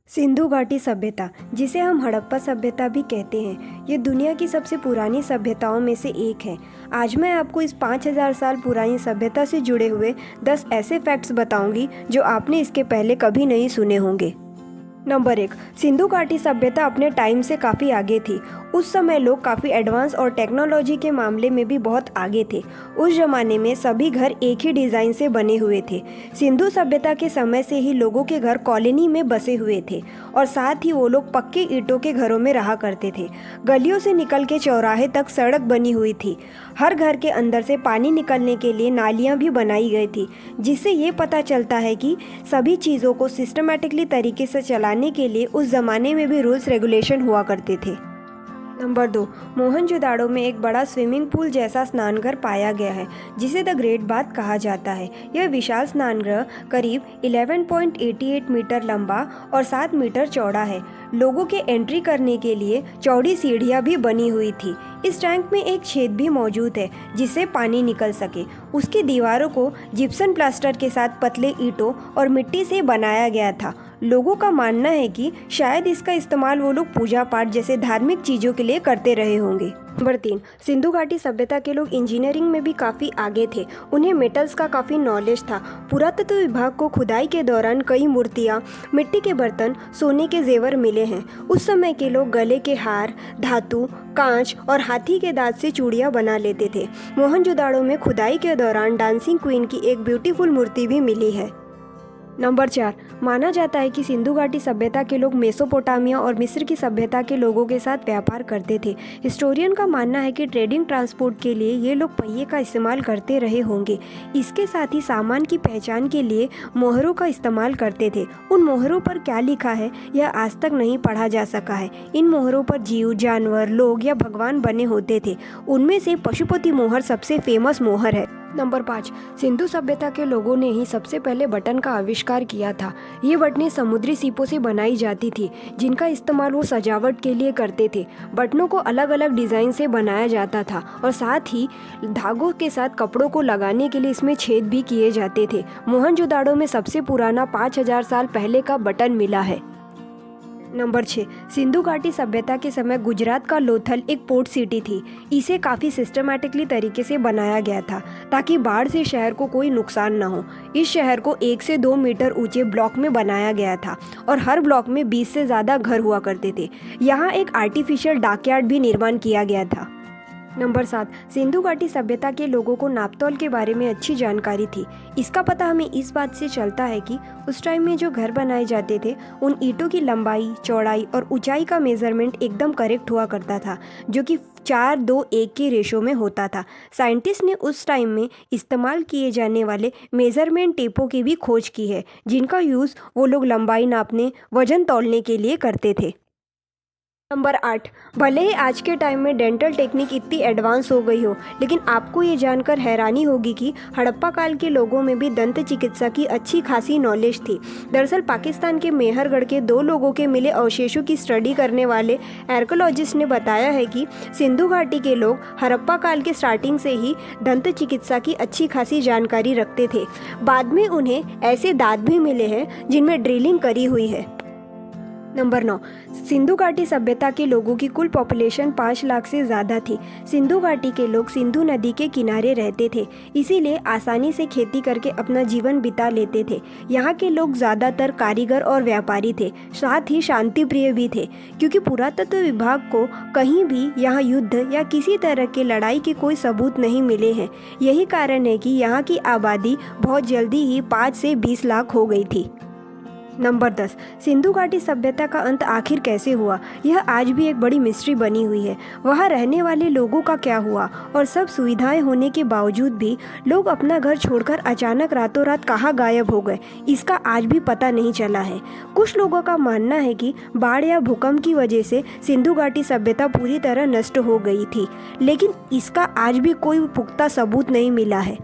सिंधु घाटी सभ्यता, जिसे हम हड़प्पा सभ्यता भी कहते हैं, ये दुनिया की सबसे पुरानी सभ्यताओं में से एक है। आज मैं आपको इस 5000 साल पुरानी सभ्यता से जुड़े हुए 10 ऐसे फैक्ट्स बताऊंगी जो आपने इसके पहले कभी नहीं सुने होंगे। नंबर 1, सिंधु घाटी सभ्यता अपने टाइम से काफ़ी आगे थी। उस समय लोग काफ़ी एडवांस और टेक्नोलॉजी के मामले में भी बहुत आगे थे। उस जमाने में सभी घर एक ही डिज़ाइन से बने हुए थे। सिंधु सभ्यता के समय से ही लोगों के घर कॉलोनी में बसे हुए थे और साथ ही वो लोग पक्के ईंटों के घरों में रहा करते थे। गलियों से निकल के चौराहे तक सड़क बनी हुई थी। हर घर के अंदर से पानी निकलने के लिए नालियाँ भी बनाई गई थी, जिससे ये पता चलता है कि सभी चीज़ों को सिस्टमेटिकली तरीके से चलाने के लिए उस ज़माने में भी रूल्स रेगुलेशन हुआ करते थे। नंबर 2, मोहनजोदाड़ो में एक बड़ा स्विमिंग पूल जैसा स्नानघर पाया गया है, जिसे द ग्रेट बाथ कहा जाता है। यह विशाल स्नानगृह करीब 11.88 मीटर लंबा और 7 मीटर चौड़ा है। लोगों के एंट्री करने के लिए चौड़ी सीढ़ियां भी बनी हुई थी। इस टैंक में एक छेद भी मौजूद है, जिससे पानी निकल सके। उसकी दीवारों को जिप्सम प्लास्टर के साथ पतले ईंटों और मिट्टी से बनाया गया था। लोगों का मानना है कि शायद इसका इस्तेमाल वो लोग पूजा पाठ जैसे धार्मिक चीज़ों के लिए करते रहे होंगे। नंबर 3, सिंधु घाटी सभ्यता के लोग इंजीनियरिंग में भी काफ़ी आगे थे। उन्हें मेटल्स का काफ़ी नॉलेज था। पुरातत्व विभाग को खुदाई के दौरान कई मूर्तियाँ, मिट्टी के बर्तन, सोने के जेवर मिले हैं। उस समय के लोग गले के हार, धातु, कांच और हाथी के दांत से चूड़ियाँ बना लेते थे। मोहनजोदाड़ो में खुदाई के दौरान डांसिंग क्वीन की एक ब्यूटीफुल मूर्ति भी मिली है। नंबर 4, माना जाता है कि सिंधु घाटी सभ्यता के लोग मेसोपोटामिया और मिस्र की सभ्यता के लोगों के साथ व्यापार करते थे। हिस्टोरियन का मानना है कि ट्रेडिंग ट्रांसपोर्ट के लिए ये लोग पहिए का इस्तेमाल करते रहे होंगे। इसके साथ ही सामान की पहचान के लिए मोहरों का इस्तेमाल करते थे। उन मोहरों पर क्या लिखा है यह आज तक नहीं पढ़ा जा सका है। इन मोहरों पर जीव, जानवर, लोग या भगवान बने होते थे। उनमें से पशुपति मोहर सबसे फेमस मोहर है। नंबर 5, सिंधु सभ्यता के लोगों ने ही सबसे पहले बटन का आविष्कार किया था। ये बटनें समुद्री सीपों से बनाई जाती थी, जिनका इस्तेमाल वो सजावट के लिए करते थे। बटनों को अलग अलग डिज़ाइन से बनाया जाता था और साथ ही धागों के साथ कपड़ों को लगाने के लिए इसमें छेद भी किए जाते थे। मोहनजोदाड़ो में सबसे पुराना 5000 साल पहले का बटन मिला है। नंबर 6, सिंधु घाटी सभ्यता के समय गुजरात का लोथल एक पोर्ट सिटी थी। इसे काफ़ी सिस्टमैटिकली तरीके से बनाया गया था ताकि बाढ़ से शहर को कोई नुकसान न हो। इस शहर को 1 से 2 मीटर ऊंचे ब्लॉक में बनाया गया था और हर ब्लॉक में 20 से ज़्यादा घर हुआ करते थे। यहाँ एक आर्टिफिशियल डॉकयार्ड भी निर्माण किया गया था। नंबर 7, सिंधु घाटी सभ्यता के लोगों को नापतोल के बारे में अच्छी जानकारी थी। इसका पता हमें इस बात से चलता है कि उस टाइम में जो घर बनाए जाते थे उन ईंटों की लंबाई, चौड़ाई और ऊंचाई का मेजरमेंट एकदम करेक्ट हुआ करता था, जो कि 4:2:1 के रेशो में होता था। साइंटिस्ट ने उस टाइम में इस्तेमाल किए जाने वाले मेजरमेंट टेपों की भी खोज की है, जिनका यूज़ वो लोग लंबाई नापने, वजन तौलने के लिए करते थे। नंबर 8, भले ही आज के टाइम में डेंटल टेक्निक इतनी एडवांस हो गई हो, लेकिन आपको ये जानकर हैरानी होगी कि हड़प्पा काल के लोगों में भी दंत चिकित्सा की अच्छी खासी नॉलेज थी। दरअसल पाकिस्तान के मेहरगढ़ के 2 लोगों के मिले अवशेषों की स्टडी करने वाले आर्कियोलॉजिस्ट ने बताया है कि सिंधु घाटी के लोग हड़प्पा काल के स्टार्टिंग से ही दंत चिकित्सा की अच्छी खासी जानकारी रखते थे। बाद में उन्हें ऐसे दांत भी मिले हैं जिनमें ड्रिलिंग करी हुई है। नंबर 9, सिंधु घाटी सभ्यता के लोगों की कुल पॉपुलेशन 5 लाख से ज़्यादा थी। सिंधु घाटी के लोग सिंधु नदी के किनारे रहते थे, इसीलिए आसानी से खेती करके अपना जीवन बिता लेते थे। यहाँ के लोग ज़्यादातर कारीगर और व्यापारी थे, साथ ही शांति प्रिय भी थे, क्योंकि पुरातत्व विभाग को कहीं भी यहाँ युद्ध या किसी तरह की लड़ाई के कोई सबूत नहीं मिले हैं। यही कारण है कि यहाँ की आबादी बहुत जल्दी ही 5 से 20 लाख हो गई थी। नंबर 10, सिंधु घाटी सभ्यता का अंत आखिर कैसे हुआ, यह आज भी एक बड़ी मिस्ट्री बनी हुई है। वहाँ रहने वाले लोगों का क्या हुआ और सब सुविधाएं होने के बावजूद भी लोग अपना घर छोड़कर अचानक रातों रात कहाँ गायब हो गए, इसका आज भी पता नहीं चला है। कुछ लोगों का मानना है कि बाढ़ या भूकंप की वजह से सिंधु घाटी सभ्यता पूरी तरह नष्ट हो गई थी, लेकिन इसका आज भी कोई पुख्ता सबूत नहीं मिला है।